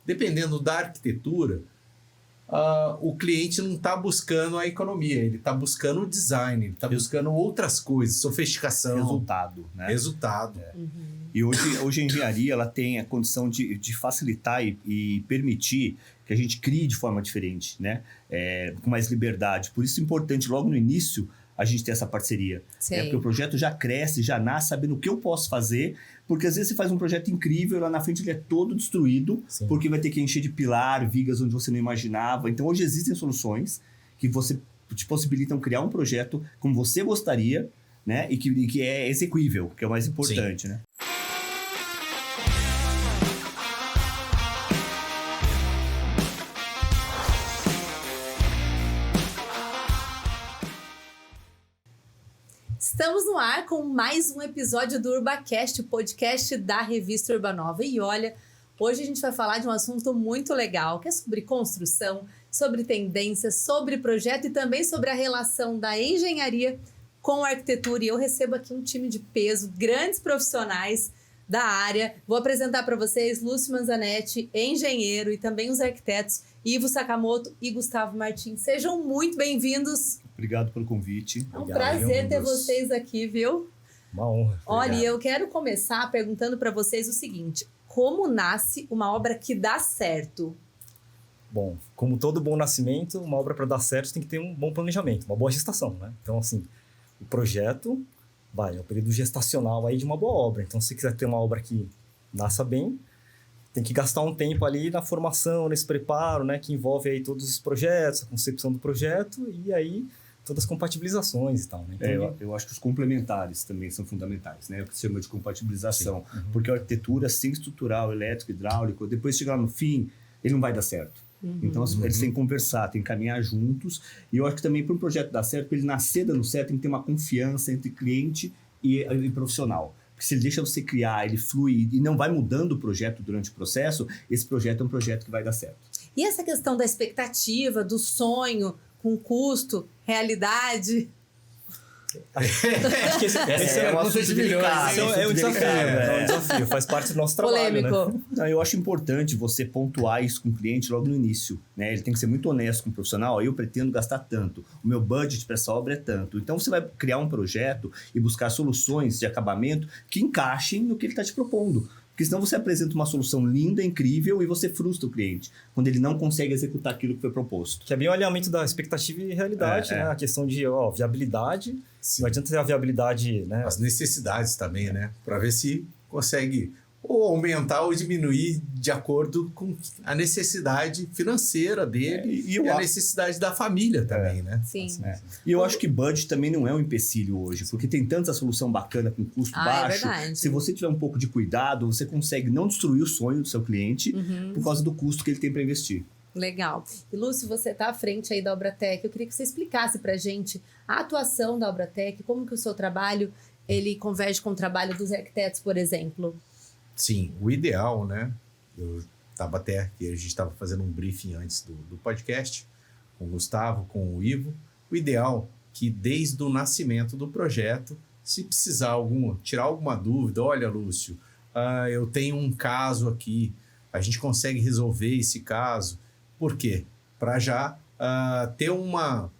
dependendo da arquitetura, o cliente não está buscando a economia, ele está buscando o design, ele está buscando outras coisas, sofisticação. Resultado, né? Resultado. E hoje a engenharia ela tem a condição de facilitar e permitir que a gente crie de forma diferente, né? Com mais liberdade. Por isso é importante, logo no início, a gente ter essa parceria. Porque o projeto já cresce, já nasce sabendo o que eu posso fazer, porque às vezes você faz um projeto incrível, lá na frente ele é todo destruído, porque vai ter que encher de pilar, vigas onde você não imaginava. Então hoje existem soluções que te possibilitam criar um projeto como você gostaria, né? E que é execuível, que é o mais importante, né? Estamos no ar com mais um episódio do UrbaCast, o podcast da revista Urbanova. E olha, hoje a gente vai falar de um assunto muito legal, que é sobre construção, sobre tendências, sobre projeto e também sobre a relação da engenharia com a arquitetura. E eu recebo aqui um time de peso, grandes profissionais da área. Vou apresentar para vocês Lúcio Manzanetti, engenheiro, e também os arquitetos Ivo Sakamoto e Gustavo Martins. Sejam muito bem-vindos. Obrigado pelo convite. É um prazer ter vocês aqui, viu? Uma honra. Olha, eu quero começar perguntando para vocês o seguinte: como nasce uma obra que dá certo? Bom, como todo bom nascimento, uma obra para dar certo tem que ter um bom planejamento, uma boa gestação, né? Então, assim, o projeto é o período gestacional aí de uma boa obra. Então, se quiser ter uma obra que nasça bem, tem que gastar um tempo ali na formação, nesse preparo, né? Que envolve aí todos os projetos, a concepção do projeto e aí todas as compatibilizações e tal, né? Então, eu acho que os complementares também são fundamentais, né? O que se chama de compatibilização. Porque a arquitetura, sem estrutural, elétrico, hidráulico, depois chegar no fim, ele não vai dar certo. Então, eles têm que conversar, têm que caminhar juntos. E eu acho que também para um projeto dar certo, para ele nascer dando certo, tem que ter uma confiança entre cliente e profissional. Porque se ele deixa você criar, ele flui e não vai mudando o projeto durante o processo, esse projeto é um projeto que vai dar certo. E essa questão da expectativa, do sonho, com custo, realidade? acho que esse é um assunto delicado. É um desafio, né? É um desafio, faz parte do nosso trabalho, polêmico, né? Eu acho importante você pontuar isso com o cliente logo no início, né? Ele tem que ser muito honesto com o profissional. Eu pretendo gastar tanto, o meu budget para essa obra é tanto. Então você vai criar um projeto e buscar soluções de acabamento que encaixem no que ele está te propondo. Porque senão você apresenta uma solução linda, incrível e você frustra o cliente quando ele não consegue executar aquilo que foi proposto. Que é bem o alinhamento da expectativa e realidade, né? A questão de viabilidade. Sim. Não adianta ter a viabilidade, né? As necessidades também, né? Para ver se consegue ou aumentar ou diminuir de acordo com a necessidade financeira dele e a necessidade da família também, né? Sim. E eu acho que budget também não é um empecilho hoje, porque tem tanta solução bacana com custo baixo. É verdade. Se você tiver um pouco de cuidado, você consegue não destruir o sonho do seu cliente por causa do custo que ele tem para investir. Legal. E Lúcio, você está à frente aí da Obratec. Eu queria que você explicasse para a gente a atuação da Obratec, como que o seu trabalho ele converge com o trabalho dos arquitetos, por exemplo. Sim, o ideal, né? Eu estava até aqui, a gente estava fazendo um briefing antes do podcast com o Gustavo, com o Ivo. O ideal que desde o nascimento do projeto, se precisar tirar alguma dúvida, olha, Lúcio, eu tenho um caso aqui, a gente consegue resolver esse caso. Por quê? Para já ter uma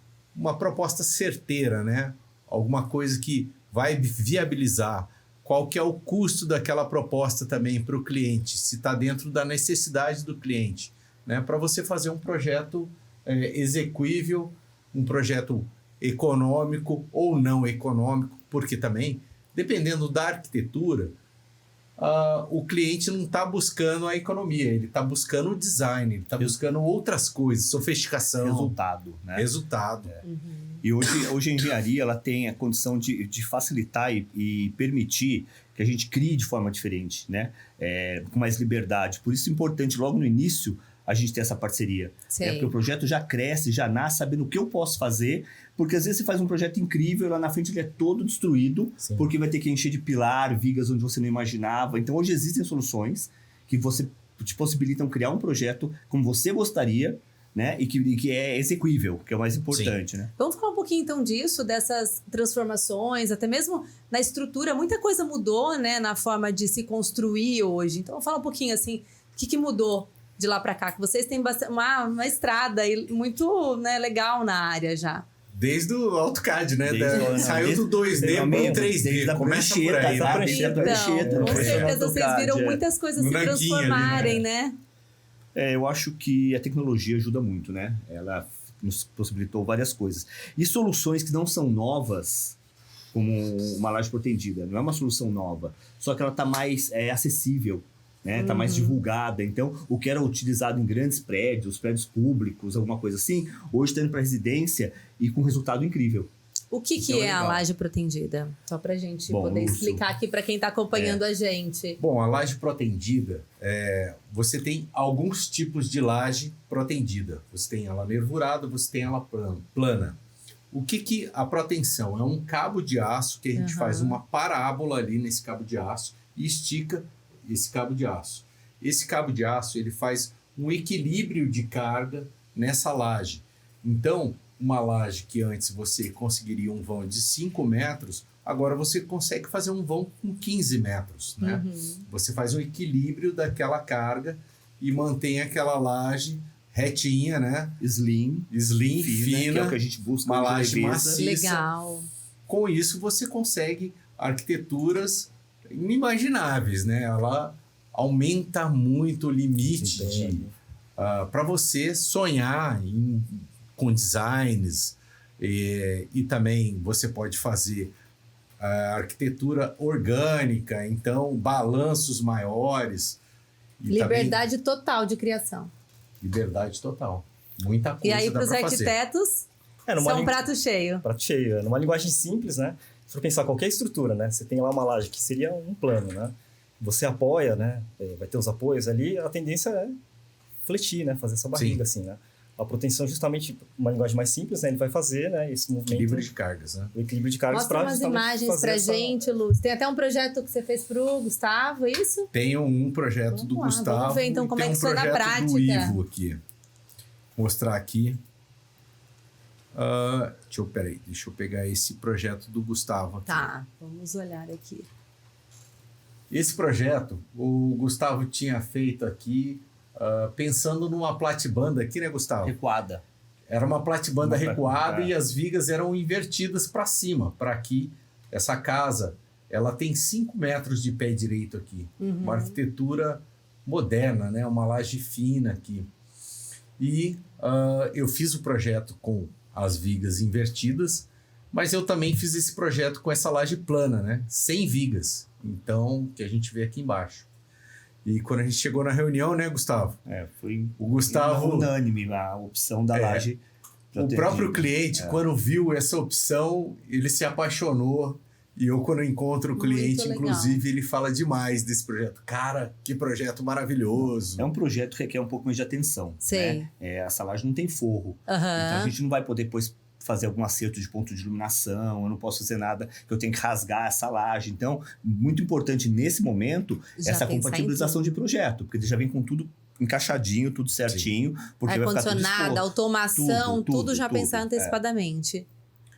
proposta certeira, né? Alguma coisa que vai viabilizar. Qual que é o custo daquela proposta também para o cliente, se está dentro da necessidade do cliente, né? Para você fazer um projeto execuível, um projeto econômico ou não econômico, porque também, dependendo da arquitetura, o cliente não está buscando a economia, ele está buscando o design, ele está buscando outras coisas, sofisticação. Resultado, né? Resultado. E hoje a engenharia ela tem a condição de facilitar e permitir que a gente crie de forma diferente, né? Com mais liberdade. Por isso é importante, logo no início, a gente ter essa parceria. Porque o projeto já cresce, já nasce sabendo o que eu posso fazer, porque às vezes você faz um projeto incrível, lá na frente ele é todo destruído, porque vai ter que encher de pilar, vigas onde você não imaginava. Então hoje existem soluções que te possibilitam criar um projeto como você gostaria, né? E que é execuível, que é o mais importante, né? Vamos falar um pouquinho então disso, dessas transformações, até mesmo na estrutura. Muita coisa mudou, né, na forma de se construir hoje. Então, fala um pouquinho assim, o que mudou de lá para cá? Que vocês têm uma estrada muito, né, legal na área já. Desde o AutoCAD, né? Saiu desde- do 2D pro 3D. Desde a Começa por prancheta, aí, tá? né? Desde a prancheta, Então, com né? certeza vocês AutoCAD, viram muitas coisas No se nanquinho ali, transformarem, né? Eu acho que a tecnologia ajuda muito, né? Ela nos possibilitou várias coisas. E soluções que não são novas, como uma laje protendida, não é uma solução nova, só que ela está mais acessível, né? Está mais divulgada. Então, o que era utilizado em grandes prédios públicos, alguma coisa assim, hoje está indo para residência e com resultado incrível. O que Então, é a legal. laje protendida? Só pra gente poder Lúcio. explicar aqui para quem está acompanhando a gente. Bom, a laje protendida, você tem alguns tipos de laje protendida. Você tem ela nervurada, você tem ela plana. O que a proteção? É um cabo de aço que a gente faz uma parábola ali nesse cabo de aço e estica esse cabo de aço. Esse cabo de aço ele faz um equilíbrio de carga nessa laje. Então, uma laje que antes você conseguiria um vão de 5 metros, agora você consegue fazer um vão com 15 metros, né? Você faz um equilíbrio daquela carga e mantém aquela laje retinha, né? Slim, Fina, que é o que a gente busca. uma de laje leveza. macia. Legal. Com isso, você consegue arquiteturas inimagináveis, né? Ela aumenta muito o limite para você sonhar com designs e também você pode fazer arquitetura orgânica, então balanços maiores. E Liberdade total de criação. também, liberdade total. Muita coisa E aí, dá para os pra fazer. arquitetos, numa são um lin- prato cheio. prato cheio. Numa linguagem simples, né? Se for pensar qualquer estrutura, né? Você tem lá uma laje que seria um plano, né? Você apoia, né? Vai ter os apoios ali, a tendência é fletir, né? Fazer essa barriga, assim, né? A proteção, justamente, uma linguagem mais simples, né? Ele vai fazer, né? Esse movimento... Equilíbrio de cargas, né? O equilíbrio de cargas Mostra para umas imagens pra gente, Luz. Tem até um projeto que você fez pro Gustavo, é isso? Tenho um projeto do Vamos lá, Gustavo. vamos ver, então, e como tem é que foi na projeto prática. do Ivo aqui. Mostrar aqui. Deixa eu pegar esse projeto do Gustavo aqui. Tá, vamos olhar aqui. Esse projeto, o Gustavo tinha feito aqui, pensando numa platibanda aqui, né, Gustavo? Recuada. Era uma platibanda Uma recuada platibanda. e as vigas eram invertidas para cima, para que essa casa, ela tem 5 metros de pé direito aqui. Uma arquitetura moderna, né? Uma laje fina aqui. E eu fiz o projeto com as vigas invertidas, mas eu também fiz esse projeto com essa laje plana, né? Sem vigas. Então, que a gente vê aqui embaixo. E quando a gente chegou na reunião, né, Gustavo? Foi O Gustavo... unânime a opção da laje. O próprio cliente, quando viu essa opção, ele se apaixonou. E eu, quando encontro o cliente, Muito legal. inclusive, ele fala demais desse projeto. Cara, que projeto maravilhoso. É um projeto que requer um pouco mais de atenção. Sei. Né? Essa laje não tem forro. Então Aham. a gente não vai poder depois fazer algum acerto de ponto de iluminação, eu não posso fazer nada, que eu tenho que rasgar essa laje. Então, muito importante nesse momento, Já essa pensar em compatibilização de projeto, porque ele já vem com tudo encaixadinho, tudo certinho, porque vai ficar tudo Ar-condicionado, exposto. automação, tudo já tudo, pensar antecipadamente.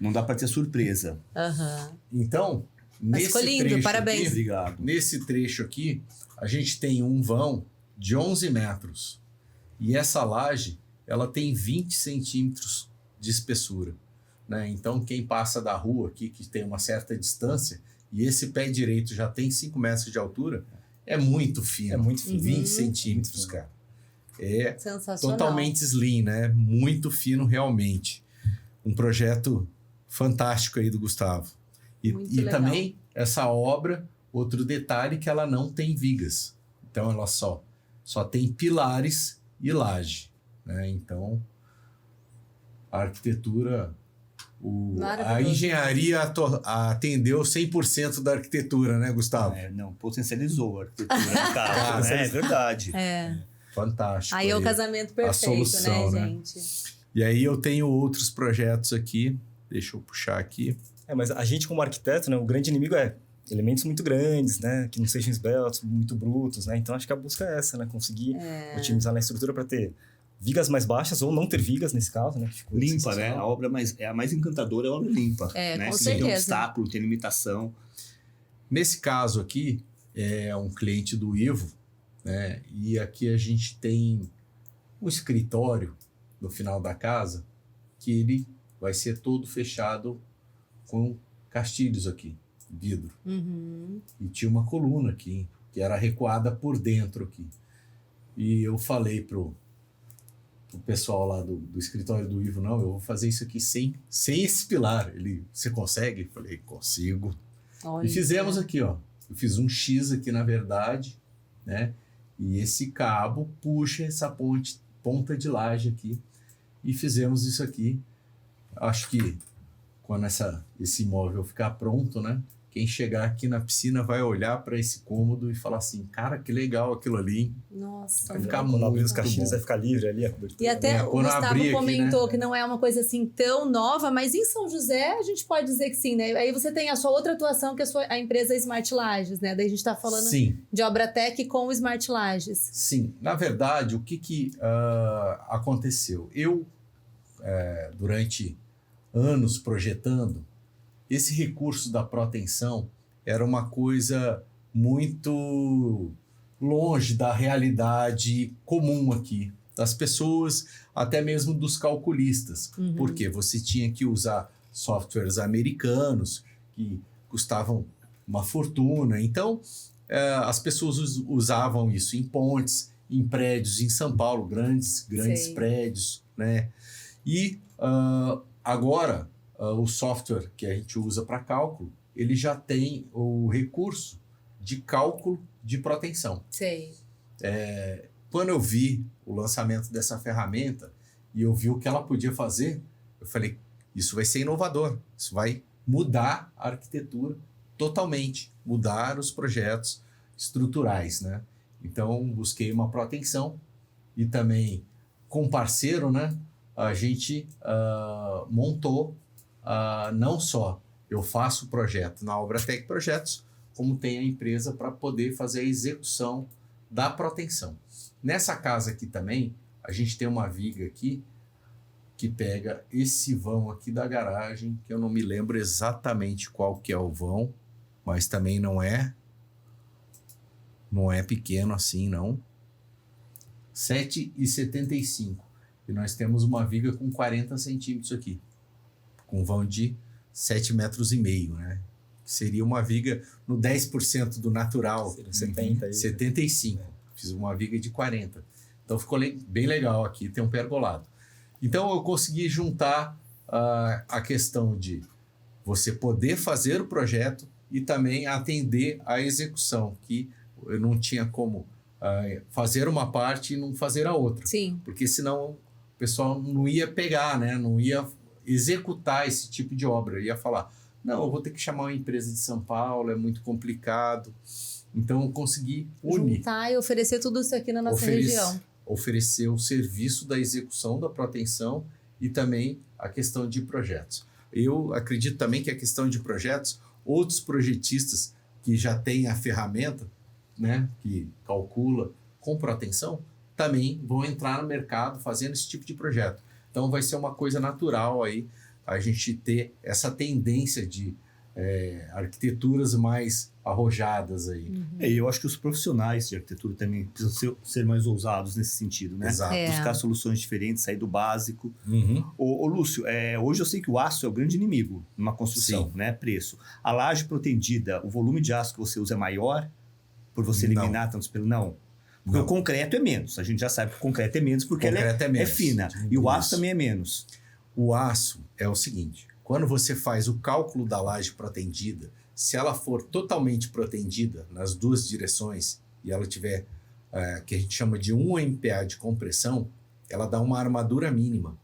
Não dá para ter surpresa. Aham. Então, Mas nesse ficou lindo, trecho parabéns. aqui, Obrigado. nesse trecho aqui, a gente tem um vão de 11 metros. E essa laje, ela tem 20 centímetros de espessura. Né? Então, quem passa da rua aqui, que tem uma certa distância, e esse pé direito já tem 5 metros de altura, é muito fino. É muito fino. 20 centímetros, Muito fino. cara. É Sensacional. totalmente slim, né? Muito fino, realmente. Um projeto fantástico aí do Gustavo. Muito E legal. também, essa obra, outro detalhe, que ela não tem vigas. Então, ela só tem pilares e laje. Né? Então, a arquitetura... a Maravilhoso. engenharia atendeu 100% da arquitetura, né, Gustavo? Não, potencializou a arquitetura no caso. Cara, né? É verdade. Fantástico. Aí é o casamento perfeito, solução, né, né? gente? E aí eu tenho outros projetos aqui. Deixa eu puxar aqui. Mas a gente, como arquiteto, né, o grande inimigo é elementos muito grandes, né, que não sejam esbeltos, muito brutos, né? Então acho que a busca é essa, né, conseguir otimizar na estrutura para ter vigas mais baixas ou não ter vigas nesse caso, né? Que ficou Limpa, né? sensacional. A obra a mais encantadora é a obra limpa. né? Com Se não tem certeza. obstáculo, tem limitação. Nesse caso aqui, é um cliente do Ivo né? E aqui a gente tem um escritório no final da casa que ele vai ser todo fechado com castilhos aqui, vidro. Uhum. E tinha uma coluna aqui, que era recuada por dentro aqui. E eu falei pro pessoal lá do escritório do Ivo, não, eu vou fazer isso aqui sem esse pilar. Você consegue? Eu falei, consigo. Olha. E fizemos aqui, ó. Eu fiz um X aqui, na verdade, né? E esse cabo puxa essa ponta de laje aqui. E fizemos isso aqui. Acho que quando esse imóvel ficar pronto, né? Quem chegar aqui na piscina vai olhar para esse cômodo e falar assim, cara, que legal aquilo ali, hein? Nossa. Vai ficar Quando abrir os muito castilhos bom. vai ficar livre ali a cobertura. E até o quando Gustavo abrir aqui, comentou né? que não é uma coisa assim tão nova, mas em São José a gente pode dizer que sim, né? Aí você tem a sua outra atuação, que é a empresa Smart Lages, né? Daí a gente tá falando Sim, de Obratec com o Smart Lages. sim. Na verdade, o que aconteceu? Eu, durante anos projetando, esse recurso da pró-tensão era uma coisa muito longe da realidade comum aqui, das pessoas, até mesmo dos calculistas, porque você tinha que usar softwares americanos que custavam uma fortuna. Então, as pessoas usavam isso em pontes, em prédios em São Paulo, grandes Sei. prédios, né? E agora, o software que a gente usa para cálculo, ele já tem o recurso de cálculo de pró-tensão. Sei. Quando eu vi o lançamento dessa ferramenta e eu vi o que ela podia fazer, eu falei, isso vai ser inovador, isso vai mudar a arquitetura totalmente, mudar os projetos estruturais, né? Então, busquei uma pró-tensão e também com um parceiro, né? A gente montou não só eu faço o projeto na Obratec Projetos, como tem a empresa para poder fazer a execução da pró-tensão. Nessa casa aqui também, a gente tem uma viga aqui que pega esse vão aqui da garagem, que eu não me lembro exatamente qual que é o vão, mas também não é pequeno assim, não. 7,75. E nós temos uma viga com 40 centímetros aqui, com vão de 7,5 metros, né? Seria uma viga no 10% do natural. Seria 70 aí. 75. Fiz uma viga de 40. Então ficou bem legal aqui, tem um pergolado. Então eu consegui juntar a questão de você poder fazer o projeto e também atender a execução, que eu não tinha como fazer uma parte e não fazer a outra. Sim. Porque senão o pessoal não ia pegar, né? Não ia executar esse tipo de obra. Ia falar, não, eu vou ter que chamar uma empresa de São Paulo, é muito complicado. Então eu consegui unir. Juntar e oferecer tudo isso aqui na nossa região. Oferecer o serviço da execução da pró-tensão e também a questão de projetos. Eu acredito também que a questão de projetos, outros projetistas que já têm a ferramenta, né, que calcula com pró-tensão, também vão entrar no mercado fazendo esse tipo de projeto. Então vai ser uma coisa natural aí a gente ter essa tendência de arquiteturas mais arrojadas aí. E eu acho que os profissionais de arquitetura também precisam ser mais ousados nesse sentido, né? Exato. Buscar soluções diferentes, sair do básico. Uhum. Ô Lúcio, hoje eu sei que o aço é o grande inimigo numa construção, Sim. né? Preço. A laje protendida, o volume de aço que você usa é maior por você Não. eliminar tantos pelos... Não. Porque Não. o concreto é menos. A gente já sabe que o concreto é menos porque ela Concreto é é menos. fina. E o aço Isso. também é menos. O aço é o seguinte, quando você faz o cálculo da laje protendida, se ela for totalmente protendida nas duas direções e ela tiver, que a gente chama de 1 MPa de compressão, ela dá uma armadura mínima.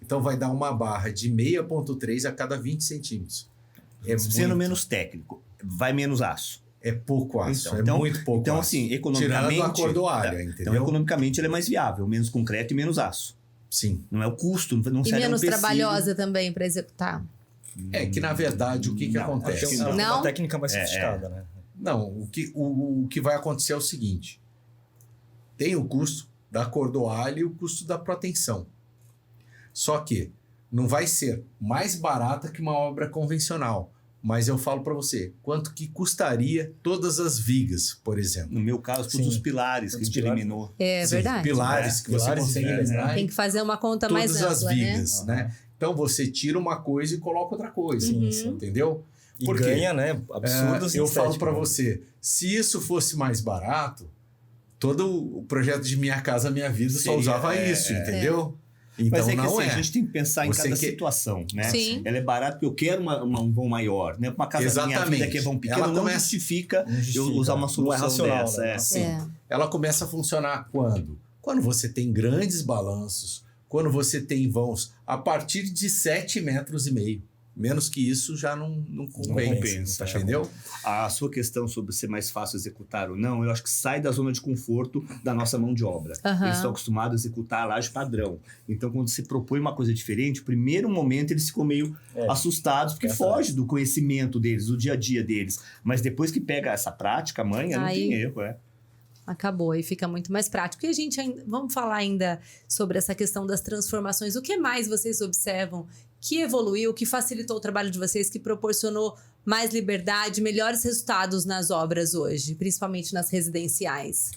Então vai dar uma barra de 6,3 a cada 20 centímetros. Sendo menos técnico, vai menos aço. É pouco aço, Então, muito pouco Então, aço. assim, economicamente... Tirando a cordoalha, entendeu? Então, economicamente, ele é mais viável. Menos concreto e menos aço. Sim. Não é o custo, não E serve menos um tecido. trabalhosa também para executar. É que, na verdade, o que Não, acontece? acho que É Não? uma técnica mais sofisticada, né? Não, o que vai acontecer é o seguinte. Tem o custo da cordoalha e o custo da protensão. Só que não vai ser mais barata que uma obra convencional, mas eu falo para você, quanto que custaria todas as vigas, por exemplo? No meu caso, todos os pilares que a gente eliminou. É Sim, verdade. pilares que você consegue eliminar. Tem que fazer uma conta mais Todas as ampla, vigas, né? Então você tira uma coisa e coloca outra coisa, entendeu? E Por quê? ganha, né? Absurdos. Eu falo estética, para né? você, se isso fosse mais barato, todo o projeto de Minha Casa Minha Vida só Seria, usava isso, entendeu? Então Mas é que não assim, é. a gente tem que pensar em Você cada quer- situação, né? Sim. Ela é barata porque eu quero um vão maior, né? Uma casa Minha Vida que é vão pequeno Ela não começa- justifica Não justifica, eu usar uma não é solução racional, dessa. né? Assim. É. Ela começa a funcionar quando? Quando você tem grandes balanços, quando você tem vãos a partir de 7,5 metros. Menos que isso já não compensa, compensa, entendeu? A sua questão sobre ser mais fácil executar ou não, eu acho que sai da zona de conforto da nossa mão de obra. Aham. Eles estão acostumados a executar a laje padrão. Então, quando se propõe uma coisa diferente, o primeiro momento eles ficam meio assustados, porque foge do conhecimento deles, do dia a dia deles. Mas depois que pega essa prática, manha, não Aí- tem erro, Acabou e fica muito mais prático. E a gente vamos falar ainda sobre essa questão das transformações. O que mais vocês observam que evoluiu, que facilitou o trabalho de vocês, que proporcionou mais liberdade, melhores resultados nas obras hoje, principalmente nas residenciais?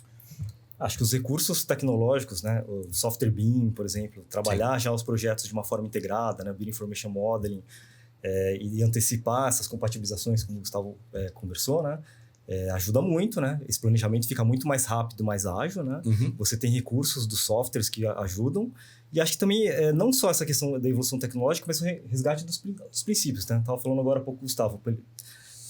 Acho que os recursos tecnológicos, né, o software BIM, por exemplo, trabalhar já os projetos de uma forma integrada, né, BIM Information Modeling, e antecipar essas compatibilizações, como o Gustavo conversou, né, ajuda muito, né? Esse planejamento fica muito mais rápido, mais ágil, né? Você tem recursos dos softwares que ajudam. E acho que também, não só essa questão da evolução tecnológica, mas o resgate dos princípios, né? Estava falando agora há pouco com o Gustavo.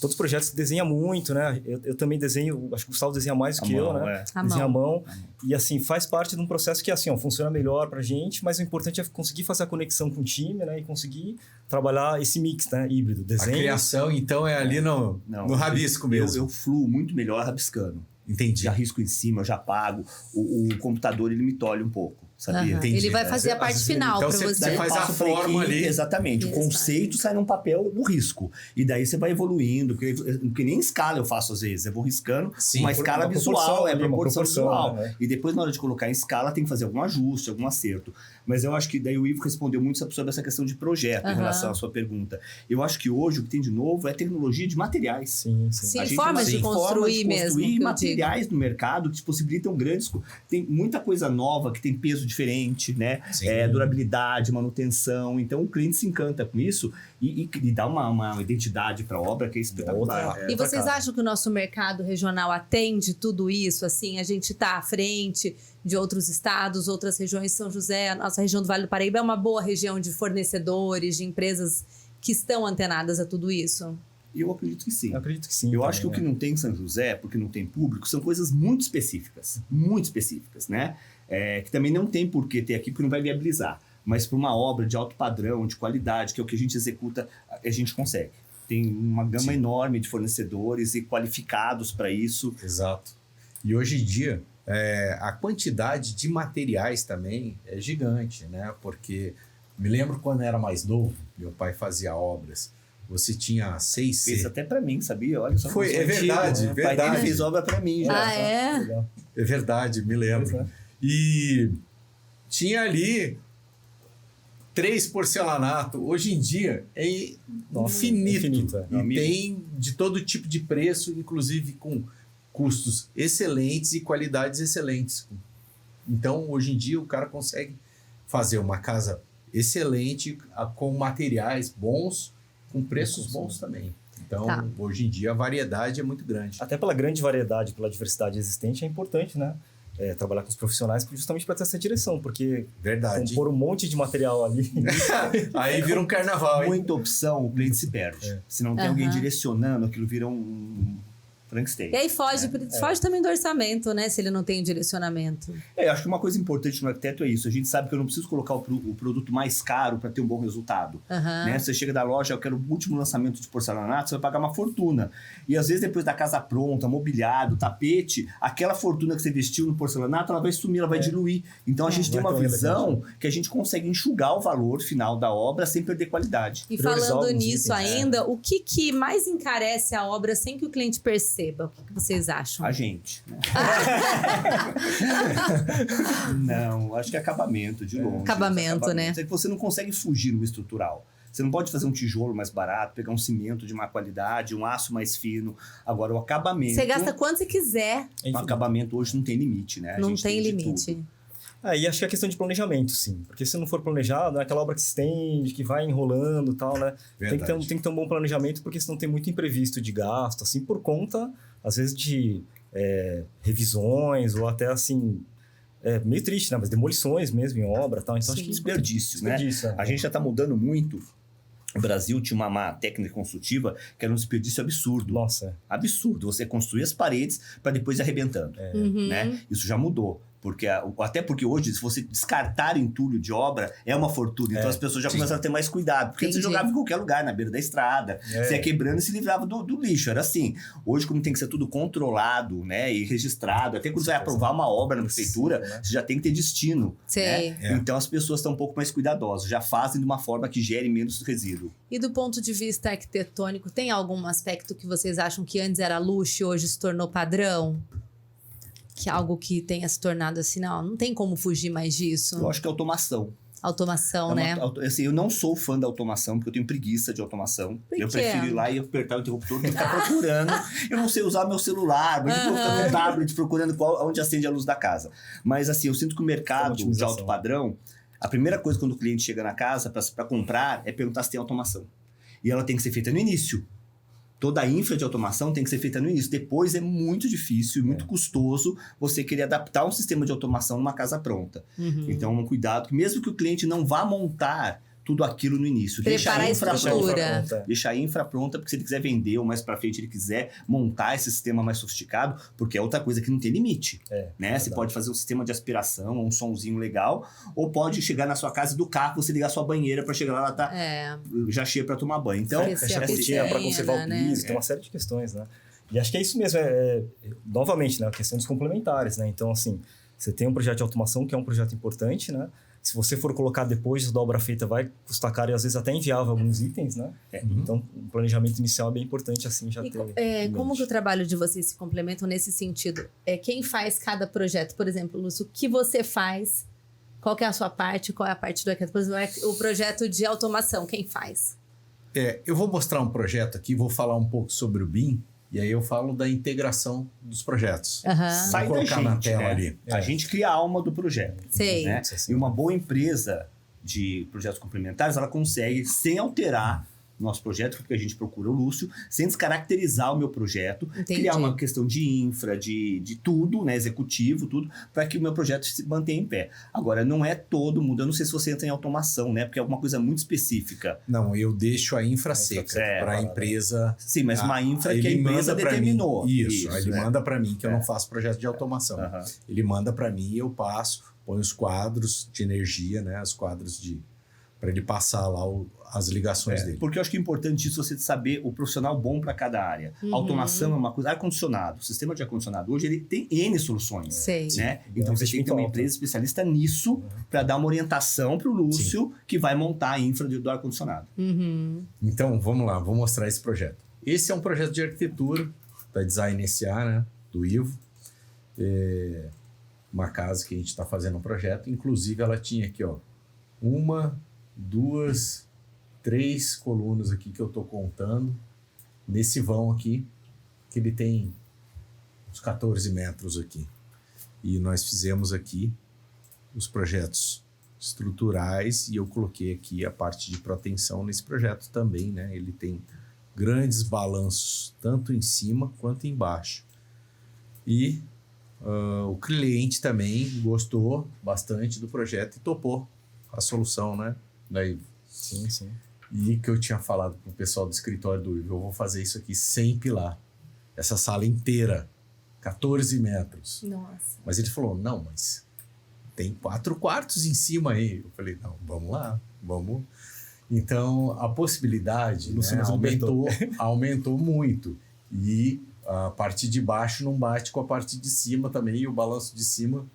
Todos os projetos desenha muito, né? Eu também desenho, acho que o Gustavo desenha mais do que eu, né? Desenha à mão. E assim, faz parte de um processo que assim, funciona melhor pra gente, mas o importante é conseguir fazer a conexão com o time, né? E conseguir trabalhar esse mix, né? Híbrido, desenho. A criação, então, é ali no rabisco mesmo. Eu fluo muito melhor rabiscando. Entendi. Já risco em cima, eu já pago. O computador, ele me tolhe um pouco, sabia? Uhum. Ele vai fazer a parte final então para você. Você faz a Passo pra forma equipe, ali. Exatamente. O conceito sai num papel no risco. E daí você vai evoluindo, porque nem escala eu faço às vezes. Eu vou riscando uma escala uma visual, proporção, proporção visual. né? E depois, na hora de colocar em escala, tem que fazer algum ajuste, algum acerto. Mas eu acho que daí o Ivo respondeu muito sobre essa questão de projeto em relação à sua pergunta. Eu acho que hoje o que tem de novo é tecnologia de materiais. Sim. Sim, A gente formas de construir mesmo. E que eu materiais no mercado que te possibilitam grandes... Tem muita coisa nova que tem peso diferente, né? Durabilidade, manutenção. Então, o cliente se encanta com isso e dá uma identidade para a obra que é espetacular. E vocês acham que o nosso mercado regional atende tudo isso? Assim, a gente está à frente de outros estados, outras regiões. São José, a nossa região do Vale do Paraíba é uma boa região de fornecedores, de empresas que estão antenadas a tudo isso? Eu acredito que sim. Eu acredito que sim. Eu acho que o que não tem em São José, porque não tem público, são coisas muito específicas, né? Que também não tem por que ter aqui, porque não vai viabilizar. Mas para uma obra de alto padrão, de qualidade, que é o que a gente executa, a gente consegue. Tem uma gama enorme de fornecedores e qualificados para isso. Exato. E hoje em dia, a quantidade de materiais também é gigante, né? Porque me lembro quando era mais novo, meu pai fazia obras. Você tinha 6C. Fez até para mim, sabia? Olha só. É verdade, O pai dele fez obra para mim já. Ah, é? Legal. É verdade, me lembro. E tinha ali 3 porcelanato. Hoje em dia é infinito. E tem de todo tipo de preço, inclusive com custos excelentes e qualidades excelentes. Então, hoje em dia, o cara consegue fazer uma casa excelente com materiais bons, com preços bons também. Então, hoje em dia, a variedade é muito grande. Até pela grande variedade, pela diversidade existente, é importante, né? Trabalhar com os profissionais justamente para ter essa direção, porque pôr um monte de material ali... Aí vira um carnaval, hein? Muita opção, o cliente se perde. Se não tem alguém direcionando, aquilo vira um Frankenstein. E aí foge também do orçamento, né? Se ele não tem um direcionamento. Acho que uma coisa importante no arquiteto é isso. A gente sabe que eu não preciso colocar o produto mais caro para ter um bom resultado. Né? Você chega da loja, eu quero o último lançamento de porcelanato, você vai pagar uma fortuna. E às vezes depois da casa pronta, mobiliado, tapete, aquela fortuna que você investiu no porcelanato, ela vai sumir, ela vai diluir. Então a gente tem uma visão que a gente consegue enxugar o valor final da obra sem perder qualidade. E falando nisso ainda, o que mais encarece a obra sem que o cliente perceba? O que vocês acham? A gente. Né? Não, acho que é acabamento, de longe. Acabamento, né? É que você não consegue fugir no estrutural. Você não pode fazer um tijolo mais barato, pegar um cimento de má qualidade, um aço mais fino. Agora, o acabamento... Você gasta quanto você quiser. O acabamento hoje não tem limite, né? A Não gente tem de limite. tudo. E acho que é questão de planejamento, sim. Porque se não for planejado, é aquela obra que se estende, que vai enrolando e tal, né? Tem que ter um bom planejamento, porque senão tem muito imprevisto de gasto, assim, por conta, às vezes, de revisões ou até, assim... meio triste, né? Mas demolições mesmo em obra e tal. Então, acho que Desperdício, né? A gente já está mudando muito. O Brasil tinha uma técnica construtiva que era um desperdício absurdo. Nossa. Absurdo. Você construir as paredes para depois ir arrebentando. Né? Isso já mudou. Até porque hoje, se você descartar entulho de obra, é uma fortuna. Então as pessoas já começaram a ter mais cuidado. Porque você jogava em qualquer lugar, na beira da estrada. Você ia quebrando e se livrava do lixo. Era assim. Hoje, como tem que ser tudo controlado, né, e registrado, até quando você vai aprovar uma obra na prefeitura, você já tem que ter destino. Né? Então as pessoas estão um pouco mais cuidadosas. Já fazem de uma forma que gere menos resíduo. E do ponto de vista arquitetônico, tem algum aspecto que vocês acham que antes era luxo e hoje se tornou padrão? Que algo que tenha se tornado assim, não tem como fugir mais disso. Eu acho que é automação. Automação, né? Assim, eu não sou fã da automação, porque eu tenho preguiça de automação. Eu prefiro ir lá e apertar o interruptor do que ficar procurando. Eu não sei usar meu celular, mas eu vou ficar no tablet procurando onde acende a luz da casa. Mas assim, eu sinto que o mercado de alto padrão, a primeira coisa quando o cliente chega na casa para comprar é perguntar se tem automação. E ela tem que ser feita no início. Toda a infra de automação tem que ser feita no início. Depois é muito difícil, muito custoso você querer adaptar um sistema de automação numa casa pronta. Então, um cuidado, que mesmo que o cliente não vá montar tudo aquilo no início. Preparar a estrutura. Deixar a infra pronta, porque se ele quiser vender ou mais pra frente ele quiser montar esse sistema mais sofisticado, porque é outra coisa que não tem limite. Né? Você pode fazer um sistema de aspiração, um somzinho legal, ou pode chegar na sua casa do carro, você ligar a sua banheira pra chegar lá, ela tá já cheia pra tomar banho. Então, fechar a cortina pra conservar o piso, tem uma série de questões, né? E acho que é isso mesmo, novamente, né? A questão dos complementares, né? Então, assim, você tem um projeto de automação que é um projeto importante, né? Se você for colocar depois da obra feita, vai custar caro e às vezes até inviável alguns itens, né? Então, o planejamento inicial é bem importante, assim, já ter... como que o trabalho de vocês se complementam nesse sentido? Quem faz cada projeto? Por exemplo, Lúcio, o que você faz? Qual que é a sua parte? Qual é a parte do arquiteto? Por exemplo, o projeto de automação, quem faz? Eu vou mostrar um projeto aqui, vou falar um pouco sobre o BIM, e aí eu falo da integração dos projetos. Sai vou colocar da gente, na tela né? ali. A gente cria a alma do projeto. Sei. Né? E uma boa empresa de projetos complementares, ela consegue, sem alterar o nosso projeto, porque a gente procura o Lúcio, sem descaracterizar o meu projeto, criar uma questão de infra, de tudo, né, executivo, tudo, para que o meu projeto se mantenha em pé. Agora, não é todo mundo, eu não sei se você entra em automação, né, porque é alguma coisa muito específica. Não, eu deixo a infra seca para a empresa... Sim, mas uma infra que a empresa determinou. Isso, ele manda para mim, que eu não faço projeto de automação. Ele manda para mim e eu passo, ponho os quadros de energia, né, os quadros para ele passar lá as ligações dele. Porque eu acho que é importante isso, você saber o profissional bom para cada área. Automação é uma coisa... Ar-condicionado, o sistema de ar-condicionado, hoje ele tem N soluções. Sei. Né? Então você tem que ter uma empresa especialista nisso para dar uma orientação para o Lúcio, que vai montar a infra do ar-condicionado. Então, vamos lá, vou mostrar esse projeto. Esse é um projeto de arquitetura da Design SA, né, do Ivo. Uma casa que a gente está fazendo um projeto. Inclusive, ela tinha aqui, ó, 1, 2, 3 colunas aqui que eu estou contando nesse vão aqui, que ele tem uns 14 metros aqui. E nós fizemos aqui os projetos estruturais e eu coloquei aqui a parte de proteção nesse projeto também, né? Ele tem grandes balanços, tanto em cima quanto embaixo. E o cliente também gostou bastante do projeto e topou a solução, né? Daí, sim. E que eu tinha falado pro pessoal do escritório do Ivo, eu vou fazer isso aqui sem pilar. Essa sala inteira, 14 metros. Nossa. Mas ele falou, não, mas tem 4 quartos em cima aí. Eu falei, não, vamos lá, vamos. Então, a possibilidade, né, aumentou muito. E a parte de baixo não bate com a parte de cima também, e o balanço de cima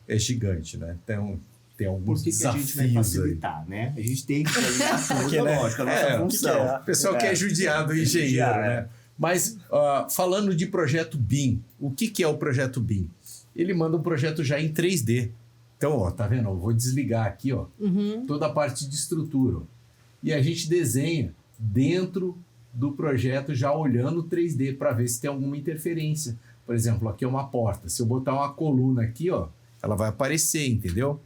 é gigante, né? Então, tem alguns desafios. Que a gente vai facilitar, né? A gente tem que alinhar tudo, lógico, a nossa função. O pessoal que é judiado engenheiro, né? Mas, falando de projeto BIM, o que é o projeto BIM? Ele manda um projeto já em 3D. Então, ó, tá vendo? Eu vou desligar aqui, ó, toda a parte de estrutura. Ó. e a gente desenha dentro do projeto já olhando o 3D para ver se tem alguma interferência. Por exemplo, aqui é uma porta. Se eu botar uma coluna aqui, ó, ela vai aparecer, entendeu?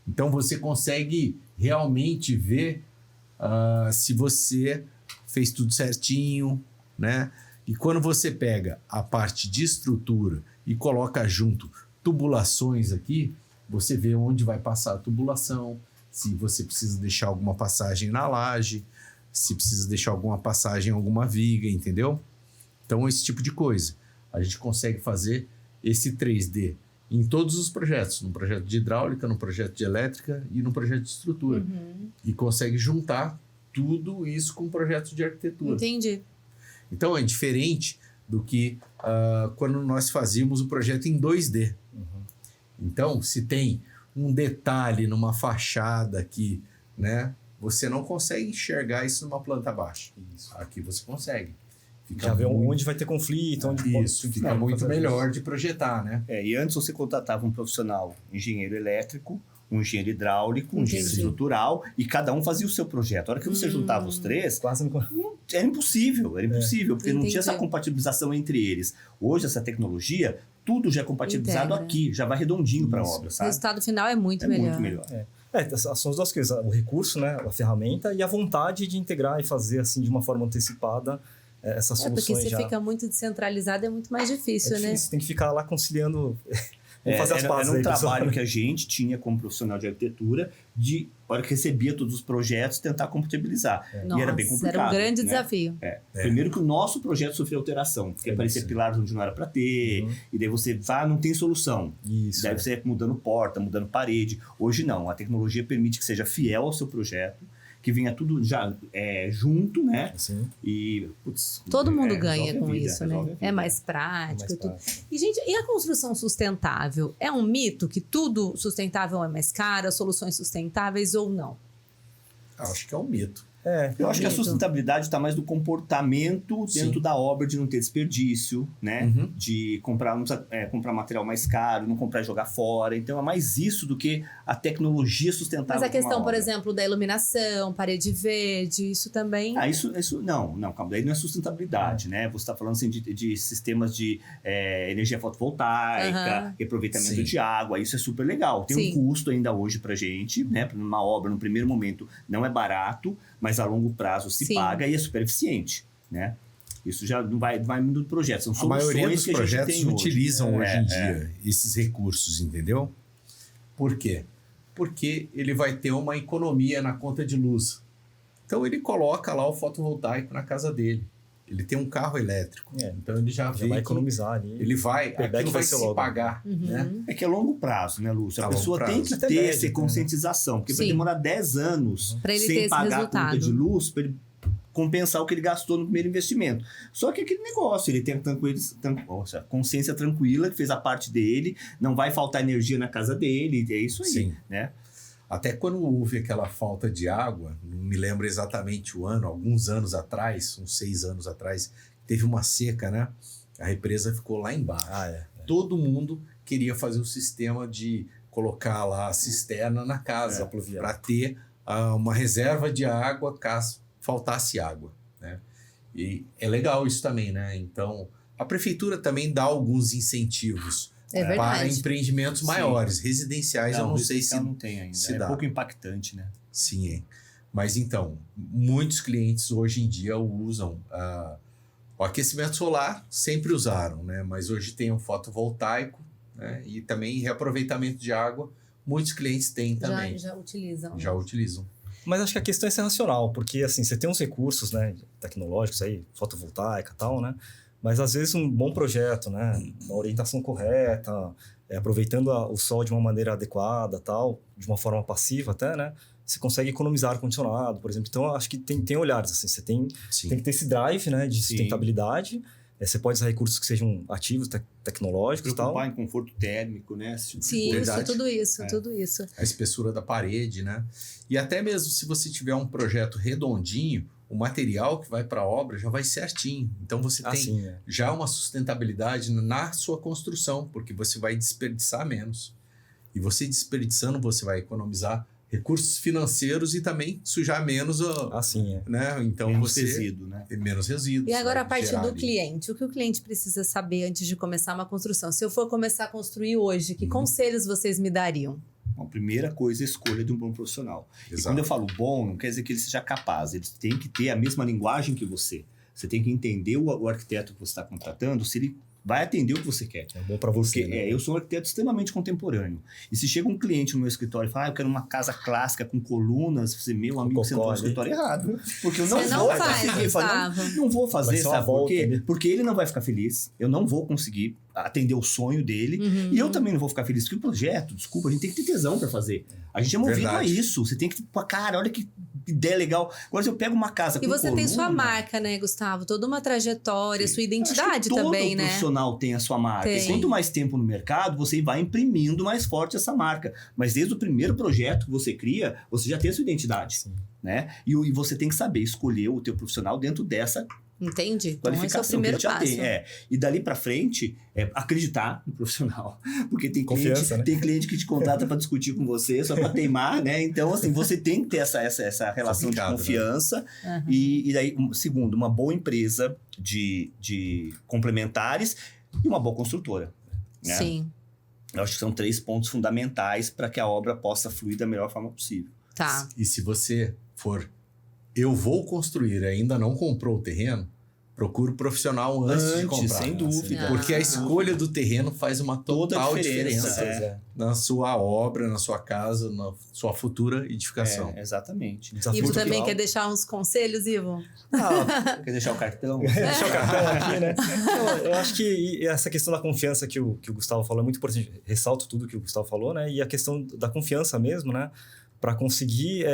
Então você consegue realmente ver se você fez tudo certinho, né? E quando você pega a parte de estrutura e coloca junto tubulações aqui, você vê onde vai passar a tubulação, se você precisa deixar alguma passagem na laje, se precisa deixar alguma passagem em alguma viga, entendeu? Então, esse tipo de coisa. A gente consegue fazer esse 3D em todos os projetos, no projeto de hidráulica, no projeto de elétrica e no projeto de estrutura. E consegue juntar tudo isso com projetos de arquitetura. Entendi. Então, é diferente do que quando nós fazíamos o projeto em 2D. Então, se tem um detalhe numa fachada aqui, né? Você não consegue enxergar isso numa planta baixa. Isso. Aqui você consegue. Fica Já vê muito... onde vai ter conflito, onde Isso, fica muito melhor de projetar, né? E antes você contratava um profissional, engenheiro elétrico, um engenheiro hidráulico, um engenheiro Entendi. estrutural, e cada um fazia o seu projeto. A hora que você juntava os três, Quase não... era impossível, porque não Entendi. tinha essa compatibilização entre eles. Hoje, essa tecnologia, tudo já é compatibilizado Integra. aqui, já vai redondinho para a obra, O sabe? resultado final é muito É melhor. muito melhor. São as duas coisas, o recurso, né, a ferramenta e a vontade de integrar e fazer assim de uma forma antecipada essas Porque soluções se já. fica muito descentralizado é muito mais difícil, né? Tem que ficar lá conciliando, vamos fazer as pazes Era um aí, pessoal. trabalho que a gente tinha como profissional de arquitetura, de hora que recebia todos os projetos, tentar compatibilizar. Nossa, E era bem complicado. era um grande né? desafio. Primeiro que o nosso projeto sofreu alteração, porque aparecia pilares onde não era para ter, e daí você não tem solução. Isso. Daí você mudando porta, mudando parede. Hoje não, a tecnologia permite que seja fiel ao seu projeto, que venha tudo já junto, né? Assim, E, putz, Todo mundo resolve ganha a com vida, isso, né? resolve a vida. É mais prático mais e tudo. prático. E, gente, e a construção sustentável? É um mito que tudo sustentável é mais caro, as soluções sustentáveis ou não? Acho que é um mito. Eu acho que a Mito. sustentabilidade está mais do comportamento dentro Sim. da obra, de não ter desperdício, né? Uhum. De comprar, não precisa, comprar material mais caro, não comprar e jogar fora. Então é mais isso do que a tecnologia sustentável. Mas a de uma questão, por obra. exemplo, da iluminação, parede verde, isso também... Isso não, calma, daí não é sustentabilidade, né? Você está falando assim, de sistemas de energia fotovoltaica, Aham. reaproveitamento Sim. de água, isso é super legal. Tem Sim. um custo ainda hoje pra gente, né? Numa obra, no primeiro momento, não é barato, mas a longo prazo se Sim. paga e é super eficiente, né? Isso já não vai mudando do projeto, são A soluções maioria dos que a gente projetos tem hoje. utilizam hoje em dia esses recursos, entendeu? Por quê? Porque ele vai ter uma economia na conta de luz. Então ele coloca lá o fotovoltaico na casa dele. Ele tem um carro elétrico. Então ele já já vê vai que economizar ali. ele vai, payback aquilo vai vai ser se logo. pagar, né? É que é longo prazo, né, Lúcio? A A pessoa longo tem prazo. que Até ter médio, essa né? conscientização, porque vai Sim. demorar 10 anos Pra ele ter sem esse pagar a resultado. conta de luz, para ele compensar o que ele gastou no primeiro investimento. Só que aquele negócio, ele tem a consciência tranquila, que fez a parte dele, não vai faltar energia na casa dele, é isso aí, Sim. né? Até quando houve aquela falta de água, não me lembro exatamente o ano, alguns anos atrás, uns 6 anos atrás, teve uma seca, né? A represa ficou lá embaixo. Todo mundo queria fazer o sistema de colocar lá a cisterna na casa pluvial. para ter uma reserva de água caso faltasse água, né? E é legal isso também, né? Então, a prefeitura também dá alguns incentivos É para verdade. empreendimentos Sim. maiores, residenciais, eu não sei se não tem ainda, se é dá. pouco impactante, né? sim, hein? Mas então, muitos clientes hoje em dia usam o aquecimento solar, sempre usaram, né? Mas hoje tem o fotovoltaico, né? E também reaproveitamento de água, muitos clientes têm também, Já utilizam. já utilizam. Mas acho que a questão é ser racional, porque assim, você tem uns recursos, né, tecnológicos aí, fotovoltaica e tal, né? Mas às vezes um bom projeto, né, uma orientação correta, aproveitando o sol de uma maneira adequada, tal, de uma forma passiva até, né? Você consegue economizar ar-condicionado, por exemplo. Então, acho que tem olhares, assim, você tem Sim. que ter esse drive, né, de Sim. sustentabilidade. Você pode usar recursos que sejam ativos, tecnológicos e tal. Preocupar em conforto térmico, né? Esse tipo de Sim, coisa. isso, Verdade. tudo isso, É. tudo isso. A espessura da parede, né? E até mesmo se você tiver um projeto redondinho, o material que vai para a obra já vai certinho. Então você tem Assim, já uma sustentabilidade na sua construção, porque você vai desperdiçar menos. E você desperdiçando, você vai economizar recursos financeiros e também sujar menos, Assim, né? Então Menos você resíduo, né? menos resíduos. E agora a vai parte gerar do ali. cliente. O que o cliente precisa saber antes de começar uma construção? Se eu for começar a construir hoje, que conselhos vocês me dariam? A primeira coisa é a escolha de um bom profissional. E Exato. quando eu falo bom, não quer dizer que ele seja capaz. Ele tem que ter a mesma linguagem que você. Você tem que entender o arquiteto que você está contratando, se ele vai atender o que você quer. é bom para você. Porque Né? eu sou um arquiteto extremamente contemporâneo. E se chega um cliente no meu escritório e fala, eu quero uma casa clássica com colunas, você, meu amigo, você entrou no escritório errado. Porque eu não Você vou não faz, conseguir fazer. Gustavo. Não vou Vai fazer, ser uma sabe por volta, quê? né? Porque ele não vai ficar feliz, eu não vou conseguir atender o sonho dele, e eu também não vou ficar feliz. Porque o projeto, desculpa, a gente tem que ter tesão para fazer. A gente é movido a Verdade. isso. Você tem que, cara, olha que ideia legal. Agora, se eu pego uma casa E com você tem sua coluna, marca, né, Gustavo? Toda uma trajetória, sua acho que identidade todo também, né? profissional tem a sua marca. E Tem. quanto mais tempo no mercado, você vai imprimindo mais forte essa marca. Mas desde o primeiro projeto que você cria, você já tem a sua identidade. Sim. Né? E você tem que saber escolher o teu profissional dentro dessa Entendi. Então, esse é o qualificação que primeiro ele já passo. tem. E dali pra frente, acreditar no profissional. Porque tem Confiança, cliente, né? tem cliente que te contrata para discutir com você, só para teimar, né? Então, assim, você tem que ter essa relação de Complicado, né? confiança. Aham. E daí, segundo, uma boa empresa de complementares e uma boa construtora. Né? Sim, Eu acho que são 3 pontos fundamentais para que a obra possa fluir da melhor forma possível. tá. E se você for, eu vou construir e ainda não comprou o terreno, procure o profissional antes de comprar. sem dúvida. Porque a Ah. escolha do terreno faz uma Toda a total diferença, diferença na sua obra, na sua casa, na sua futura edificação. Exatamente. Desafio Ivo do também final. quer deixar uns conselhos, Ivo? Quer deixar o cartão? Deixa o cartão aqui, né? Eu acho que essa questão da confiança que o Gustavo falou é muito importante. Ressalto tudo que o Gustavo falou, né? E a questão da confiança mesmo, né? Para conseguir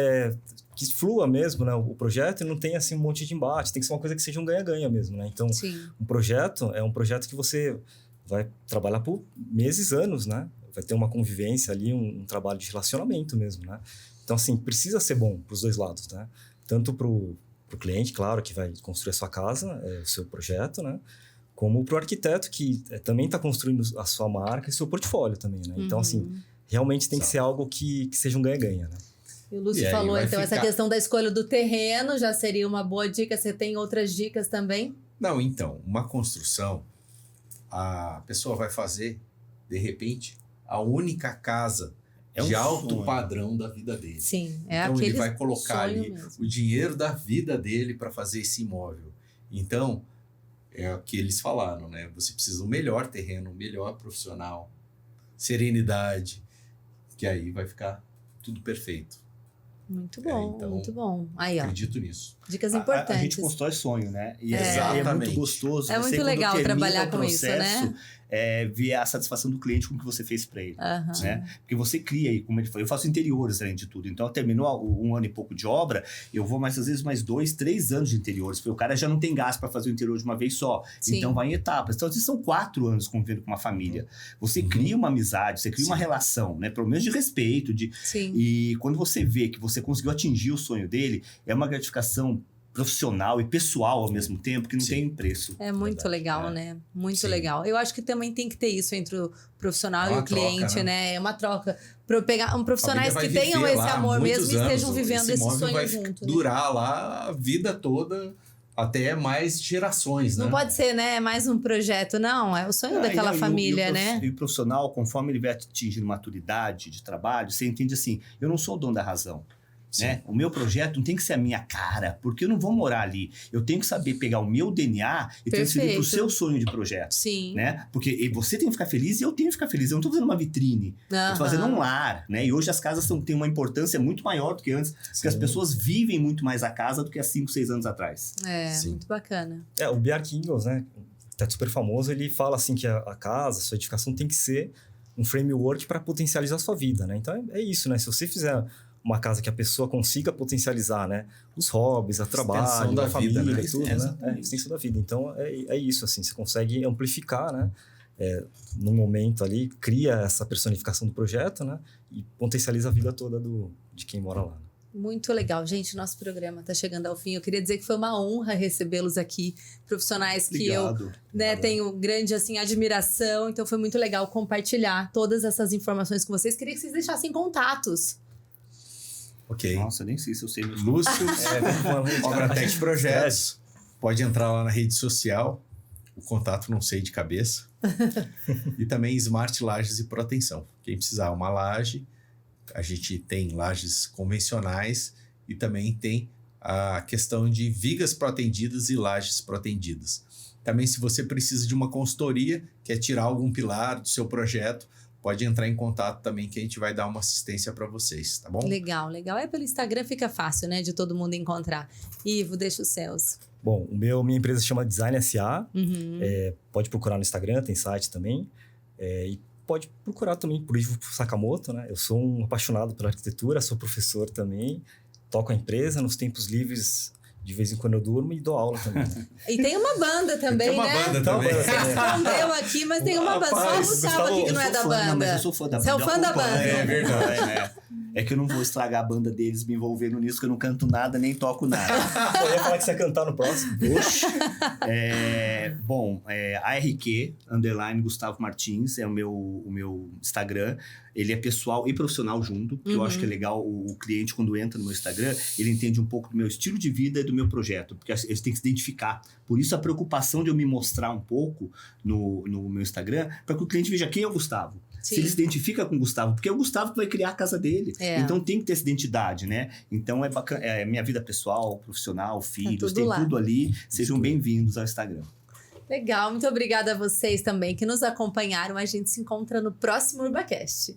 que flua mesmo, né? O projeto e não tenha assim um monte de embate. Tem que ser uma coisa que seja um ganha-ganha mesmo, né? Então, Sim. um projeto é um projeto que você vai trabalhar por meses, anos, né? Vai ter uma convivência ali, um trabalho de relacionamento mesmo, né? Então, assim, precisa ser bom para os dois lados, né? Tanto para o cliente, claro, que vai construir a sua casa, o seu projeto, né? Como para o arquiteto, que também está construindo a sua marca e seu portfólio também, né? Então, assim, realmente tem que ser algo que seja um ganha-ganha, né? E o Lúcio E aí falou, vai então, essa ficar- questão da escolha do terreno já seria uma boa dica. Você tem outras dicas também? Não, então, uma construção, a pessoa vai fazer, de repente, a única casa É um de alto sonho. padrão da vida dele. Sim, é Então aquele ele vai colocar sonho ali mesmo. o dinheiro da vida dele para fazer esse imóvel. Então, é o que eles falaram, né? Você precisa do melhor terreno, melhor profissional, serenidade, que aí vai ficar tudo perfeito. Muito bom, então, muito bom. Aí, ó, Acredito nisso. dicas A importantes. gente constrói sonho, né? E é Exatamente. muito gostoso. É você, muito quando legal termina trabalhar o com isso, né? Ver a satisfação do cliente com o que você fez para ele. Aham. Né? Porque você cria aí, como ele falou, eu faço interiores além de tudo. Então, terminou um ano e pouco de obra, eu vou às vezes mais 2, 3 anos de interiores, porque o cara já não tem gás para fazer o interior de uma vez só. Sim. Então, vai em etapas. Então, às vezes são 4 anos convivendo com uma família. Você cria uma amizade, você cria uma relação, né? Pelo menos de respeito. Sim. E quando você vê que você conseguiu atingir o sonho dele, é uma gratificação profissional e pessoal ao mesmo tempo que não Sim. tem preço. É muito legal, né? Muito Sim. legal. Eu acho que também tem que ter isso entre o profissional É e uma o cliente, troca, né? É uma troca. Para pegar profissionais Família que vai tenham viver esse lá amor muitos mesmo e anos. estejam vivendo esse imóvel sonho vai junto. Né? durar lá a vida toda, até mais gerações, né? Não pode ser, né? Mais um projeto, não. É o sonho daquela E família, o né? E o profissional, conforme ele vai atingindo maturidade de trabalho, você entende assim, eu não sou o dono da razão. Né? O meu projeto não tem que ser a minha cara, porque eu não vou morar ali. Eu tenho que saber pegar o meu DNA e transferir para o Perfeito. seu sonho de projeto. Sim. Né? Porque você tem que ficar feliz e eu tenho que ficar feliz. Eu não estou fazendo uma vitrine, eu Aham. estou fazendo um lar. Né? E hoje as casas têm uma importância muito maior do que antes, porque as pessoas vivem muito mais a casa do que há 5, 6 anos atrás. É, Sim. muito bacana. O Bjarke Ingels, né? Teto super famoso, ele fala assim que a casa, a sua edificação tem que ser um framework para potencializar a sua vida, né? Então é isso, né? Se você fizer uma casa que a pessoa consiga potencializar, né? Os hobbies, o trabalho, da a família vida, né? e tudo, né? Exatamente. Extensão da vida. Então é isso, assim, você consegue amplificar, né? No momento ali, cria essa personificação do projeto, né? E potencializa a vida toda de quem mora lá. Muito legal. Gente, nosso programa está chegando ao fim. Eu queria dizer que foi uma honra recebê-los aqui. Profissionais que Obrigado. eu tenho grande assim, admiração. Então foi muito legal compartilhar todas essas informações com vocês. Queria que vocês deixassem contatos. Ok. Nossa, eu nem sei se eu sei meu Lúcio, Obratec Projetos. É. Pode entrar lá na rede social. O contato não sei de cabeça. E também Smart Lajes e Proteção. Quem precisar uma laje, a gente tem lajes convencionais e também tem a questão de vigas protendidas e lajes protendidas. Também, se você precisa de uma consultoria, quer tirar algum pilar do seu projeto, pode entrar em contato também que a gente vai dar uma assistência para vocês, tá bom? Legal. É pelo Instagram, fica fácil, né? De todo mundo encontrar. Ivo, deixa os seus. Bom, minha empresa se chama Design SA. Uhum. Pode procurar no Instagram, tem site também. E pode procurar também por Ivo Sakamoto, né? Eu sou um apaixonado pela arquitetura, sou professor também. Toco a empresa, nos tempos livres, de vez em quando eu durmo e dou aula também. E tem uma banda também, Tem uma né? banda também. Você escondeu aqui, mas tem uma banda. Só o Rapaz, Gustavo aqui que não é da banda. Não, mas eu sou fã da banda. Você é o fã da acompanho. banda. É verdade. É que eu não vou estragar a banda deles me envolvendo nisso, que eu não canto nada, nem toco nada. Eu ia falar que você ia cantar no próximo. Oxi. ARQ, _ Gustavo Martins, é o meu Instagram. Ele é pessoal e profissional junto, que eu acho que é legal o cliente, quando entra no meu Instagram, ele entende um pouco do meu estilo de vida e do meu projeto, porque eles têm que se identificar. Por isso a preocupação de eu me mostrar um pouco no meu Instagram, para que o cliente veja quem é o Gustavo. Sim. Se ele se identifica com o Gustavo, porque é o Gustavo que vai criar a casa dele. É. Então tem que ter essa identidade, né? Então é bacana, minha vida pessoal, profissional, filhos, tudo tem lá. tudo ali. Sejam bem-vindos ao Instagram. Legal, muito obrigada a vocês também que nos acompanharam. A gente se encontra no próximo UrbaCast.